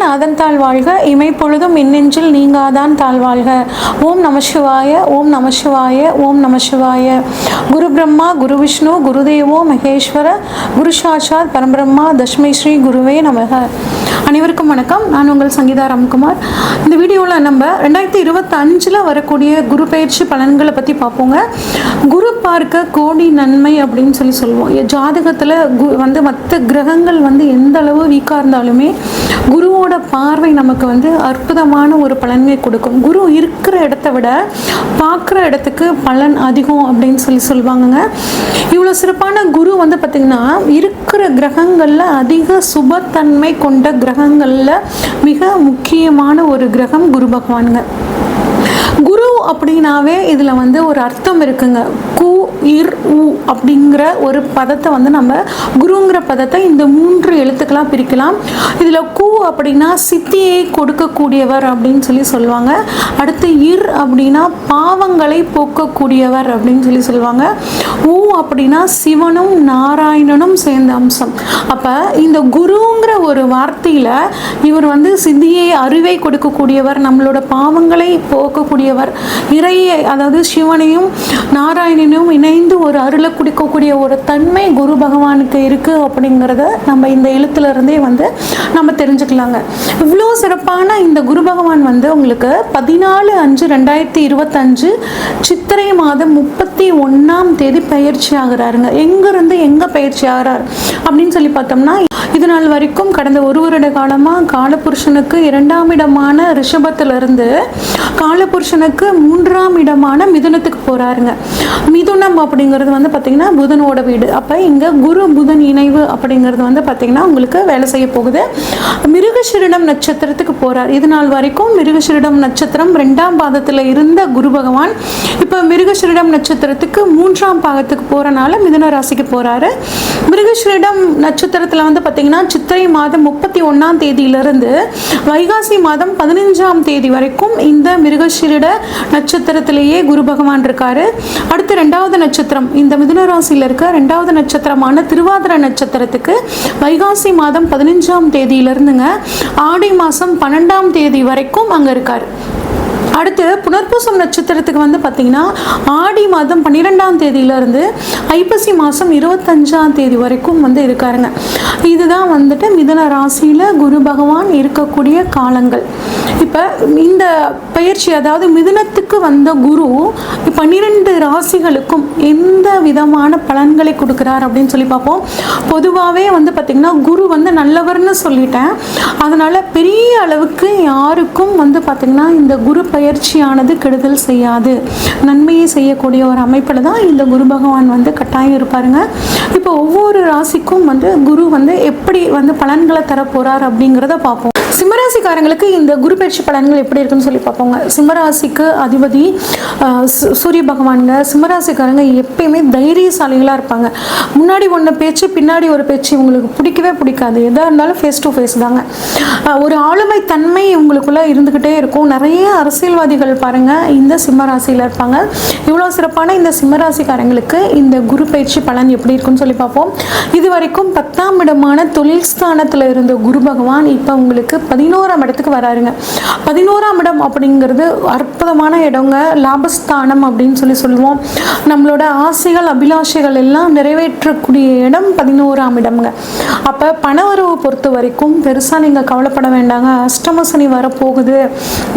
நாதன் தாழ் வாழ்க, இமைப்பொழுதும் மின்னெஞ்சில் நீங்காதான் தாழ் வாழ்க. ஓம் நம சிவாய, ஓம் நம சிவாய, ஓம் நம சிவாய. குரு பிரம்மா குரு விஷ்ணு குருதேவோ மகேஸ்வர, குரு சாட்சாத் பரம்பிரம்மா தஸ்மை ஸ்ரீ குருவே நமக. அனைவருக்கும் வணக்கம். நான் உங்கள் சங்கீதா ராம்குமார். இந்த வீடியோவில் நம்ம 2025 வரக்கூடிய குரு பயிற்சி பலன்களை பற்றி பார்ப்போங்க. குரு பார்க்க கோடி நன்மை அப்படின்னு சொல்லுவோம். ஜாதகத்தில் மற்ற கிரகங்கள் எந்த அளவு வீக்காக இருந்தாலுமே குருவோட பார்வை நமக்கு அற்புதமான ஒரு பலன்களை கொடுக்கும். குரு இருக்கிற இடத்த விட பார்க்குற இடத்துக்கு பலன் அதிகம் அப்படின்னு சொல்லுவாங்கங்க. இவ்வளோ சிறப்பான குரு பார்த்திங்கன்னா இருக்கிற கிரகங்களில் அதிக சுபத்தன்மை கொண்ட கிரகங்களில் மிக முக்கியமான ஒரு கிரகம் குரு பகவானுங்க. குரு அப்படின்னாவே இதில் ஒரு அர்த்தம் இருக்குங்க. கு இர் உ அப்படிங்கிற ஒரு பதத்தை நம்ம குருங்கிற பதத்தை இந்த 3 எழுத்துக்களாக பிரிக்கலாம். இதில் கு அப்படின்னா சித்தியை கொடுக்கக்கூடியவர் அப்படின்னு சொல்லுவாங்க. அடுத்து இர் அப்படின்னா பாவங்களை போக்கக்கூடியவர் அப்படின்னு சொல்லுவாங்க. உ அப்படின்னா சிவனும் நாராயணனும் சேர்ந்த அம்சம். அப்போ இந்த குருங்கிற ஒரு வார்த்தையில் இவர் சித்தியை அறிவை கொடுக்கக்கூடியவர், நம்மளோட பாவங்களை போக்கக்கூடியவர், இறையை அதாவது சிவனையும் நாராயணனையும் இணைந்து ஒரு அருளை கொடுக்கக்கூடிய ஒரு தன்மை குரு பகவானுக்கு இருக்குது அப்படிங்கிறத நம்ம இந்த எழுத்துலேருந்தே நம்ம தெரிஞ்சுக்கலாங்க. இவ்வளோ சிறப்பான இந்த குரு பகவான் உங்களுக்கு 14/5/2025 சித்திரை மாதம் 31ஆம் தேதி பயிற்சி ஆகிறாருங்க. எங்கேருந்து எங்கே பயிற்சி ஆகிறார் அப்படின்னு பார்த்தோம்னா, இது நாள் வரைக்கும் கடந்த 1 வருட காலமாக காலபுருஷனுக்கு 2ஆம் இடமான ரிஷபத்திலிருந்து காலபுருஷனுக்கு 3ஆம் இடமான மிதுனத்துக்கு போகிறாருங்க. மிதுனம் அப்படிங்கிறது பார்த்திங்கன்னா புதனோட வீடு. அப்போ இங்கே குரு புதன் இணைவு அப்படிங்கிறது பார்த்திங்கன்னா உங்களுக்கு வேலை செய்ய போகுது. மிருகசீரிடம் நட்சத்திரத்துக்கு போகிறார். இது நாள் வரைக்கும் மிருகசீரிடம் நட்சத்திரம் 2ஆம் பாதத்தில் இருந்த குரு பகவான் இப்போ மிருகசீரிடம் நட்சத்திரத்துக்கு 3ஆம் பாகத்துக்கு போகிறனால மிதுன ராசிக்கு போகிறாரு. மிருகசீரிடம் நட்சத்திரத்தில் பார்த்திங்கன்னா சித்திரை மாதம் 31ஆம் தேதியிலிருந்து வைகாசி மாதம் 15ஆம் தேதி வரைக்கும் இந்த மிருகசீரிட நட்சத்திரத்திலேயே குரு பகவான் இருக்காரு. அடுத்து 2வது நட்சத்திரம், இந்த மிதுன ராசியில் இருக்க 2வது நட்சத்திரமான திருவாதிரை நட்சத்திரத்துக்கு வைகாசி மாதம் 15ஆம் தேதியிலிருந்துங்க ஆடி மாதம் 12ஆம் தேதி வரைக்கும் அங்கே இருக்கார். அடுத்து புனர்பூசம் நட்சத்திரத்துக்கு பார்த்தீங்கன்னா ஆடி மாதம் 12ஆம் தேதியிலிருந்து ஐப்பசி மாதம் 25ஆம் தேதி வரைக்கும் இருக்காருங்க. இதுதான் மிதுன ராசியில் குரு பகவான் இருக்கக்கூடிய காலங்கள். இப்போ இந்த பயிற்சி அதாவது மிதுனத்துக்கு வந்த குரு 12 ராசிகளுக்கும் எந்த விதமான பலன்களை கொடுக்குறார் அப்படின்னு பார்ப்போம். பொதுவாகவே பார்த்திங்கன்னா குரு நல்லவர்னு சொல்லிட்டேன். அதனால் பெரிய அளவுக்கு யாருக்கும் பார்த்திங்கன்னா இந்த குரு பயிற்சியானது கெடுதல் செய்யாது, நன்மையை செய்யக்கூடிய ஒரு அமைப்பில் தான் இந்த குரு பகவான் கட்டாயம் இருப்பாருங்க. இப்போ ஒவ்வொரு ராசிக்கும் குரு எப்படி பலன்களை தர போகிறார் அப்படிங்கிறத பார்ப்போம். சிம்மராசிக்காரங்களுக்கு இந்த குரு பயிற்சி பலன்கள் எப்படி இருக்குன்னு பார்ப்போங்க. சிம்மராசிக்கு அதிபதி சூரிய பகவானுங்க. சிம்மராசிக்காரங்க எப்பயுமே தைரியசாலிகளாக இருப்பாங்க. முன்னாடி ஒன்று பேச்சு பின்னாடி ஒரு பேச்சு இவங்களுக்கு பிடிக்கவே பிடிக்காது. எதாக இருந்தாலும் ஃபேஸ் டு ஃபேஸ் தாங்க. ஒரு ஆளுமை தன்மை இவங்களுக்குள்ளே இருந்துக்கிட்டே இருக்கும். நிறைய அரசியல்வாதிகள் பாருங்கள் இந்த சிம்மராசியில் இருப்பாங்க. இவ்வளோ சிறப்பான இந்த சிம்மராசிக்காரங்களுக்கு இந்த குரு பயிற்சி பலன் எப்படி இருக்குன்னு பார்ப்போம். இது வரைக்கும் 10ஆம் இடமான தொழில் ஸ்தானத்தில் இருந்த குரு பகவான் இப்போ உங்களுக்கு 11ஆம் இடத்துக்கு வராருங்க. 11ஆம் இடம் அப்படிங்கிறது அற்புதமான இடங்க, லாபஸ்தானம் அப்படின்னு சொல்லுவோம். நம்மளோட ஆசைகள் அபிலாஷைகள் எல்லாம் நிறைவேற்றக்கூடிய இடம் 11ஆம் இடம்ங்க. அப்போ பணவரவு பொறுத்த வரைக்கும் பெருசாக நீங்கள் கவலைப்பட வேண்டாங்க. அஷ்டம சனி வரப்போகுது,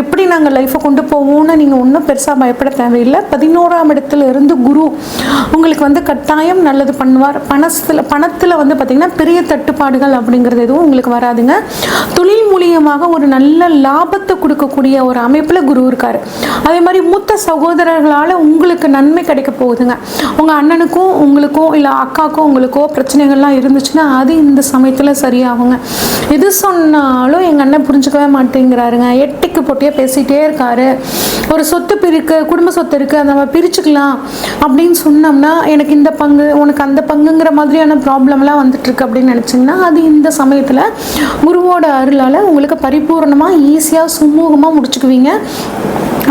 எப்படி நாங்கள் லைஃப்பை கொண்டு போவோம்னு நீங்கள் ஒன்றும் பெருசாக பயப்பட தேவையில்லை. 11ஆம் இடத்துல இருந்து குரு உங்களுக்கு கட்டாயம் நல்லது பண்ணுவார். பணத்தில் பார்த்திங்கன்னா பெரிய தட்டுப்பாடுகள் அப்படிங்கிறது எதுவும் உங்களுக்கு வராதுங்க. தொழில் மூலியமாக ஒரு நல்ல லாபத்தை கொடுக்கக்கூடிய ஒரு அமைப்பில் குரு இருக்கார். அதே மாதிரி மூத்த சகோதரர்களால் உங்களுக்கு நன்மை கிடைக்க போகுதுங்க. உங்கள் அண்ணனுக்கும் உங்களுக்கும் இல்லை அக்காவுக்கும் உங்களுக்கோ பிரச்சனைகள்லாம் இருந்துச்சுன்னா அது இந்த சமயத்தில் சரியாகுங்க. எது சொன்னாலும் எங்கள் அண்ணன் புரிஞ்சுக்கவே மாட்டேங்கிறாருங்க, எட்டுக்கு போட்டியாக பேசிகிட்டே இருக்காரு, ஒரு சொத்து குடும்ப சொத்து இருக்குது அதை நம்ம பிரிச்சுக்கலாம் அப்படின்னு சொன்னோம்னா எனக்கு இந்த பங்கு உனக்கு அந்த பங்குங்கிற மாதிரியான ப்ராப்ளம்லாம் வந்துட்டுருக்கு அப்படின்னு நினச்சிங்கன்னா அது இந்த சமயத்தில் குருவோட அருளால் உங்களுக்கு பரிபூர்ணமாக ஈஸியாக சுமூகமாக முடிச்சுக்குவீங்க.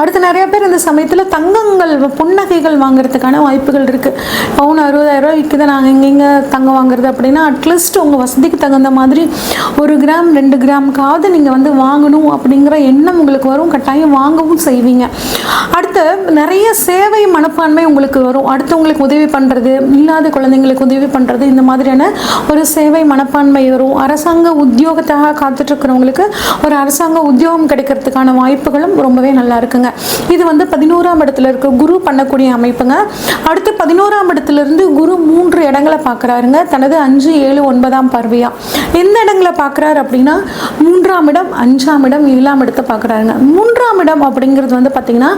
அடுத்து நிறைய பேர் இந்த சமயத்தில் தங்கங்கள் புன்னகைகள் வாங்குறதுக்கான வாய்ப்புகள் இருக்குது. பவுன் 60,000 விற்குது, நாங்கள் எங்கெங்கே தங்கம் வாங்குறது அப்படின்னா அட்லீஸ்ட் உங்கள் வசதிக்கு தகுந்த மாதிரி 1 கிராம் 2 கிராமுக்காவது நீங்கள் வந்து வாங்கணும் அப்படிங்கிற எண்ணம் உங்களுக்கு வரும். கட்டாயம் வாங்கவும் செய்வீங்க. அடுத்து நிறைய சேவை மனப்பான்மை உங்களுக்கு வரும். அடுத்தவங்களுக்கு உதவி பண்ணுறது, இல்லாத குழந்தைங்களுக்கு உதவி பண்ணுறது, இந்த மாதிரியான ஒரு சேவை மனப்பான்மை வரும். அரசாங்க உத்தியோகத்தாக காத்துட்ருக்கிறவங்களுக்கு ஒரு அரசாங்க உத்தியோகம் கிடைக்கிறதுக்கான வாய்ப்புகளும் ரொம்பவே நல்லா இருக்குங்க. இது வந்து 11ஆம் இடத்துல இருக்க குரு பண்ணக்கூடிய அமைப்புங்க. அடுத்து 11ஆம் இடத்துலேருந்து குரு 3 இடங்களை பார்க்குறாருங்க, தனது 5, 7, 9ஆம் பார்வையா. எந்த இடங்களை பார்க்குறாரு அப்படின்னா 3ஆம் இடம், 5ஆம் இடம், 7ஆம் இடத்தை பார்க்குறாருங்க. 3ஆம் இடம் அப்படிங்கிறது வந்து பார்த்தீங்கன்னா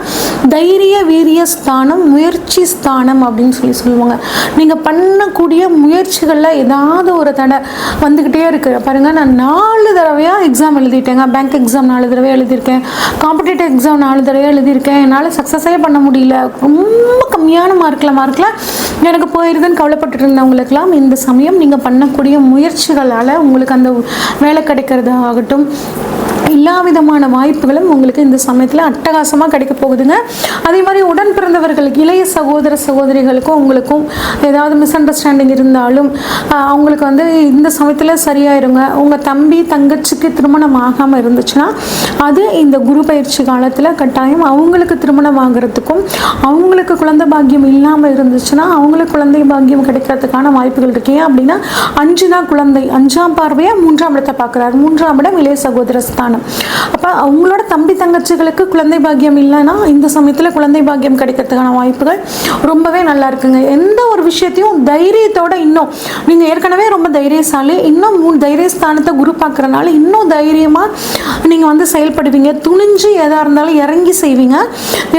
தைரிய வீரிய ஸ்தானம், முயற்சி ஸ்தானம் அப்படின்னு சொல்லுவாங்க. நீங்கள் பண்ணக்கூடிய முயற்சிகளில் ஏதாவது ஒரு தடை வந்துக்கிட்டே இருக்குது பாருங்கள். நான் 4 தடவையாக எக்ஸாம் எழுதிட்டேங்க. பேங்க் எக்ஸாம் 4 தடவை எழுதியிருக்கேன், காம்படிட்டிவ் எக்ஸாம் 4 தடவை எழுதியிருக்கேன், என்னால் சக்ஸஸே பண்ண முடியல, ரொம்ப கம்மியான மார்க்கில் எனக்கு போயிருதுன்னு கவலைப்பட்டு இருந்தவங்களுக்கெல்லாம் இந்த சமயம் நீங்கள் பண்ணக்கூடிய முயற்சிகளால் உங்களுக்கு அந்த வேலை கிடைக்கிறது ஆகட்டும், எல்லா விதமான வாய்ப்புகளும் உங்களுக்கு இந்த சமயத்தில் அட்டகாசமாக கிடைக்க போகுதுங்க. அதே மாதிரி உடன் பிறந்தவர்களுக்கு, இளைய சகோதர சகோதரிகளுக்கும் உங்களுக்கும் ஏதாவது மிஸ் அண்டர்ஸ்டாண்டிங் இருந்தாலும் அவங்களுக்கு வந்து இந்த சமயத்தில் சரியாயிருங்க. உங்கள் தம்பி தங்கச்சிக்கு திருமணம் ஆகாமல் இருந்துச்சுன்னா அது இந்த குரு பயிற்சி காலத்தில் கட்டாயம் அவங்களுக்கு திருமணம் ஆகிறதுக்கும், அவங்களுக்கு குழந்தை பாக்கியம் இல்லாமல் இருந்துச்சுன்னா அவங்களுக்கு குழந்தை பாக்கியம் கிடைக்கிறதுக்கான வாய்ப்புகள் இருக்கு. ஏன் அப்படின்னா 5 தான் குழந்தை, 5ஆம் பார்வையாக 3ஆம் இடத்தை பார்க்குறாரு. 3ஆம் இடம் இளைய சகோதர ஸ்தானம். அப்போ அவங்களோட தம்பி தங்கச்சிகளுக்கு குழந்தை பாக்கியம் இல்லைன்னா இந்த சமயத்தில் குழந்தை பாக்கியம் கிடைக்கிறதுக்கான வாய்ப்புகள் ரொம்பவே நல்லா இருக்குங்க. எந்த ஒரு விஷயத்தையும் தைரியத்தோட, இன்னும் நீங்கள் ஏற்கனவே ரொம்ப தைரியசாலி, இன்னும் தைரிய ஸ்தானத்தை குரு பார்க்குறனால இன்னும் தைரியமாக நீங்கள் வந்து செயல்படுவீங்க. துணிஞ்சு எதாக இருந்தாலும் இறங்கி செய்வீங்க.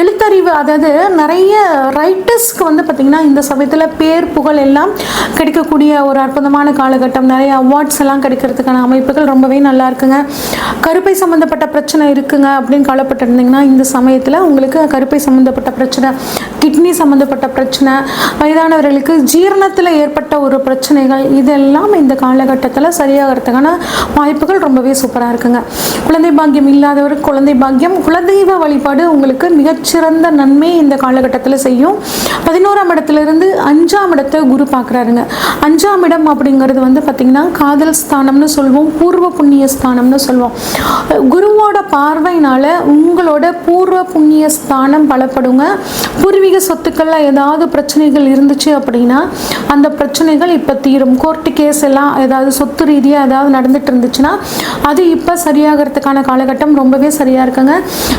எழுத்தறிவு, அதாவது நிறைய ரைட்டர்ஸ்க்கு வந்து பார்த்திங்கன்னா இந்த சமயத்தில் பேர் புகழ் எல்லாம் கிடைக்கக்கூடிய ஒரு அற்புதமான காலகட்டம். நிறைய அவார்ட்ஸ் எல்லாம் கிடைக்கிறதுக்கான அமைப்புகள் ரொம்பவே நல்லா இருக்குங்க. கருப்பை சம்மந்தப்பட்ட பிரச்சனை இருக்குங்க அப்படின்னு கவலைப்பட்டு இருந்தீங்கன்னா இந்த சமயத்தில் உங்களுக்கு கருப்பை சம்மந்தப்பட்ட பிரச்சனை, கிட்னி சம்மந்தப்பட்ட பிரச்சனை, வயதானவர்களுக்கு ஜீரணத்தில் ஏற்பட்ட ஒரு பிரச்சனைகள், இதெல்லாம் இந்த காலகட்டத்தில் சரியாகிறதுக்கான வாய்ப்புகள் ரொம்பவே சூப்பராக இருக்குங்க. குழந்தை பாக்கியம் இல்லாதவருக்கு குழந்தை பாக்கியம், குலதெய்வ வழிபாடு உங்களுக்கு மிகச்சிறந்த நன்மை இந்த காலகட்டத்தில் செய்யும். 11ஆம் இடத்துலேருந்து 5ஆம் இடத்தை குரு பார்க்குறாருங்க. 5ஆம் இடம் அப்படிங்கிறது வந்து பார்த்திங்கன்னா காதல் ஸ்தானம்னு சொல்லுவோம், பூர்வ புண்ணிய ஸ்தானம்னு சொல்லுவோம். குருவோட பார்வையினால உங்களோட பூர்வ புண்ணிய ஸ்தானம் பலப்படுங்க. பூர்வீக சொத்துக்கள்ல ஏதாவது பிரச்சனைகள் இருந்துச்சு அப்படின்னா அந்த பிரச்சனைகள் இப்போ தீரும். கோர்ட்டு கேஸ் எல்லாம் ஏதாவது சொத்து ரீதியாக ஏதாவது நடந்துட்டு இருந்துச்சுன்னா அது இப்போ சரியாகிறதுக்கான காலகட்டம் ரொம்பவே சரியாக இருக்குங்க.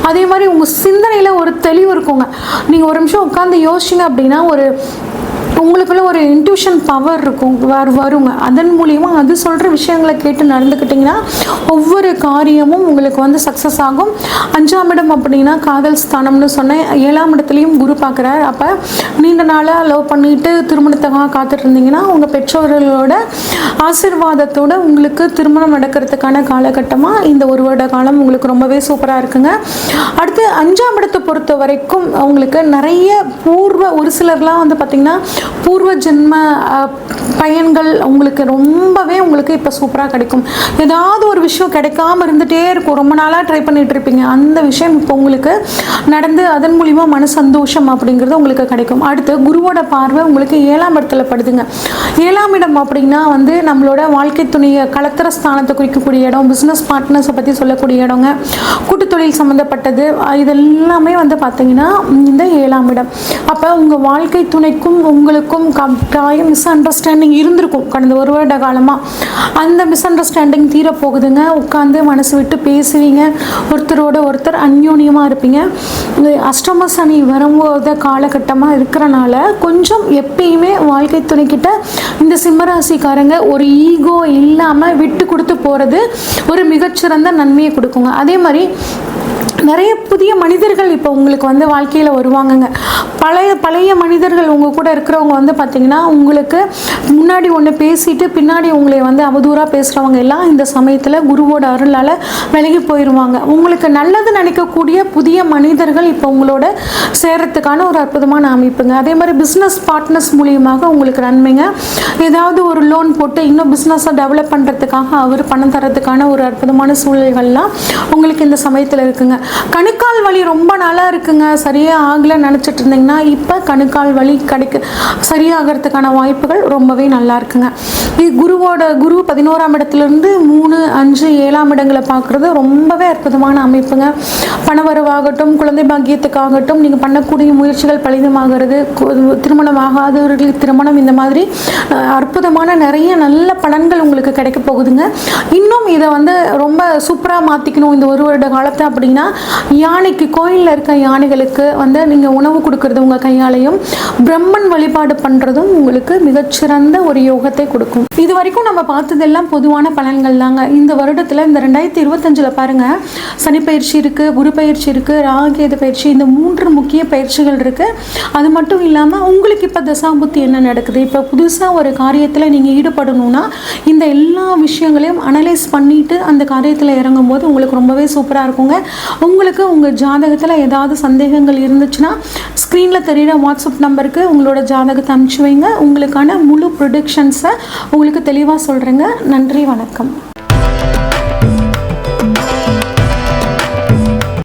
அதே மாதிரி உங்கள் சிந்தனையில் ஒரு தெளிவு இருக்குங்க. நீங்கள் ஒரு நிமிஷம் உட்காந்து யோசிச்சிங்க அப்படின்னா உங்களுக்குள்ள ஒரு இன்ட்யூஷன் பவர் இருக்கும், வருங்க. அதன் மூலியமாக அது சொல்கிற விஷயங்களை கேட்டு நடந்துக்கிட்டிங்கன்னா ஒவ்வொரு காரியமும் உங்களுக்கு வந்து சக்ஸஸ் ஆகும். 5ஆம் இடம் அப்படின்னா காதல் ஸ்தானம்னு சொன்னேன். 7ஆம் இடத்துலையும் குரு பார்க்குறாரு. அப்போ நீண்ட நாளாக லவ் பண்ணிட்டு திருமணத்துக்காக காத்துட்டு இருந்தீங்கன்னா உங்கள் பெற்றோர்களோட ஆசீர்வாதத்தோடு உங்களுக்கு திருமணம் நடக்கிறதுக்கான காலகட்டமாக இந்த 1 வருட காலம் உங்களுக்கு ரொம்பவே சூப்பராக இருக்குங்க. அடுத்து 5ஆம் இடத்தை பொறுத்த வரைக்கும் உங்களுக்கு நிறைய ஒரு சிலர்லாம் வந்து பார்த்திங்கன்னா பூர்வ ஜென்ம பயன்கள் உங்களுக்கு ரொம்பவே உங்களுக்கு இப்போ சூப்பராக கிடைக்கும். ஏதாவது ஒரு விஷயம் கிடைக்காம இருந்துகிட்டே இருக்கும், ரொம்ப நாளாக ட்ரை பண்ணிட்டு இருப்பீங்க, அந்த விஷயம் இப்போ உங்களுக்கு நடந்து அதன் மூலிமா மன சந்தோஷம் அப்படிங்கிறது உங்களுக்கு கிடைக்கும். அடுத்து குருவோட பார்வை உங்களுக்கு 7ஆம் இடத்துல படுதுங்க. 7ஆம் இடம் அப்படின்னா வந்து நம்மளோட வாழ்க்கை துணையை கலத்திர ஸ்தானத்தை குறிக்கக்கூடிய இடம், பிஸ்னஸ் பார்ட்னர்ஸை பற்றி சொல்லக்கூடிய இடங்க, கூட்டு தொழில் சம்மந்தப்பட்டது, இதெல்லாமே வந்து பார்த்தீங்கன்னா இந்த 7ஆம் இடம். அப்போ உங்கள் வாழ்க்கை துணைக்கும் உங்களுக்கும் கட்டாயம் மிஸ் அண்டர்ஸ்டாண்டிங் இருந்திருக்கும் கடந்த 1 வருட காலமாக. அந்த மிஸ் அண்டர்ஸ்டாண்டிங் தீரப்போகுதுங்க. உட்காந்து மனசு விட்டு பேசுவீங்க, ஒருத்தரோட ஒருத்தர் அந்யோன்யமாக இருப்பீங்க. அஷ்டம சனி வரும்போது காலகட்டமாக இருக்கிறனால கொஞ்சம் எப்பயுமே வாழ்க்கை துணைக்கிட்ட இந்த சிம்மராசிக்காரங்க ஒரு ஈகோ இல்லாமல் விட்டு கொடுத்து போகிறது ஒரு மிகச்சிறந்த நன்மையை கொடுக்குங்க. அதே மாதிரி நிறைய புதிய மனிதர்கள் இப்போ உங்களுக்கு வந்து வாழ்க்கையில் வருவாங்கங்க. பழைய மனிதர்கள் உங்கள் கூட இருக்கிறவங்க வந்து பார்த்திங்கன்னா உங்களுக்கு முன்னாடி ஒன்று பேசிட்டு பின்னாடி உங்களை வந்து அவதூறாக பேசுகிறவங்க எல்லாம் இந்த சமயத்தில் குருவோட அருளால் விலகி போயிடுவாங்க. உங்களுக்கு நல்லது நினைக்கக்கூடிய புதிய மனிதர்கள் இப்போ உங்களோட சேர்கிறதுக்கான ஒரு அற்புதமான அமைப்புங்க. அதே மாதிரி பிஸ்னஸ் பார்ட்னர்ஸ் மூலியமாக உங்களுக்கு நன்மைங்க. ஏதாவது ஒரு லோன் போட்டு இன்னும் பிஸ்னஸை டெவலப் பண்ணுறதுக்காக அவர் பணம் தரத்துக்கான ஒரு அற்புதமான சூழல்கள்லாம் உங்களுக்கு இந்த சமயத்தில் இருக்குங்க. கணுக்கால் வலி ரொம்ப நாளாக இருக்குங்க, சரியாக ஆகலை நினச்சிட்டு இருந்தீங்கன்னா இப்போ கணுக்கால் வலி சரியாகிறதுக்கான வாய்ப்புகள் ரொம்பவே நல்லா இருக்குங்க. இது குரு 11ஆம் இடத்துலேருந்து 3, 5, 7ஆம் இடங்களை பார்க்குறது ரொம்பவே அற்புதமான அமைப்புங்க. பணவரவாகட்டும், குழந்தை பாக்கியத்துக்காகட்டும், நீங்கள் பண்ணக்கூடிய முயற்சிகள் பலிதமாகிறது, திருமணம் ஆகாதவர்களுக்கு திருமணம், இந்த மாதிரி அற்புதமான நிறைய நல்ல பலன்கள் உங்களுக்கு கிடைக்க போகுதுங்க. இன்னும் இதை வந்து ரொம்ப சூப்பராக மாற்றிக்கணும் இந்த ஒரு வருட காலத்தை அப்படின்னா, யானைக்கு, கோயிலில் இருக்க யானைகளுக்கு வந்து நீங்கள் உணவு கொடுக்கறது உங்கள் கையாலையும், பிரம்மன் வழிபாடு பண்ணுறதும் உங்களுக்கு மிகச்சிறந்த ஒரு யோகத்தை கொடுக்கும். இது வரைக்கும் நம்ம பார்த்ததெல்லாம் பொதுவான பலன்கள் தாங்க. இந்த வருடத்தில், இந்த 2025 பாருங்கள், சனி பயிற்சி இருக்குது, குரு பயிற்சி இருக்குது, ராகேது பயிற்சி, இந்த 3 முக்கிய பயிற்சிகள் இருக்குது. அது மட்டும் இல்லாமல் உங்களுக்கு இப்போ தசாபுத்தி என்ன நடக்குது, இப்போ புதுசாக ஒரு காரியத்தில் நீங்கள் ஈடுபடணும்னா இந்த எல்லா விஷயங்களையும் அனலைஸ் பண்ணிவிட்டு அந்த காரியத்தில் இறங்கும் போது உங்களுக்கு ரொம்பவே சூப்பராக இருக்குங்க. உங்களுக்கு உங்கள் ஜாதகத்தில் ஏதாவது சந்தேகங்கள் இருந்துச்சுன்னா ஸ்க்ரீனில் தெரிகிற வாட்ஸ்அப் நம்பருக்கு உங்களோட ஜாதகத்தை அனுப்பிச்சு வைங்க. உங்களுக்கான முழு ப்ரொடிக்ஷன்ஸை உங்களுக்கு தெளிவாக சொல்கிறேங்க. நன்றி, வணக்கம்.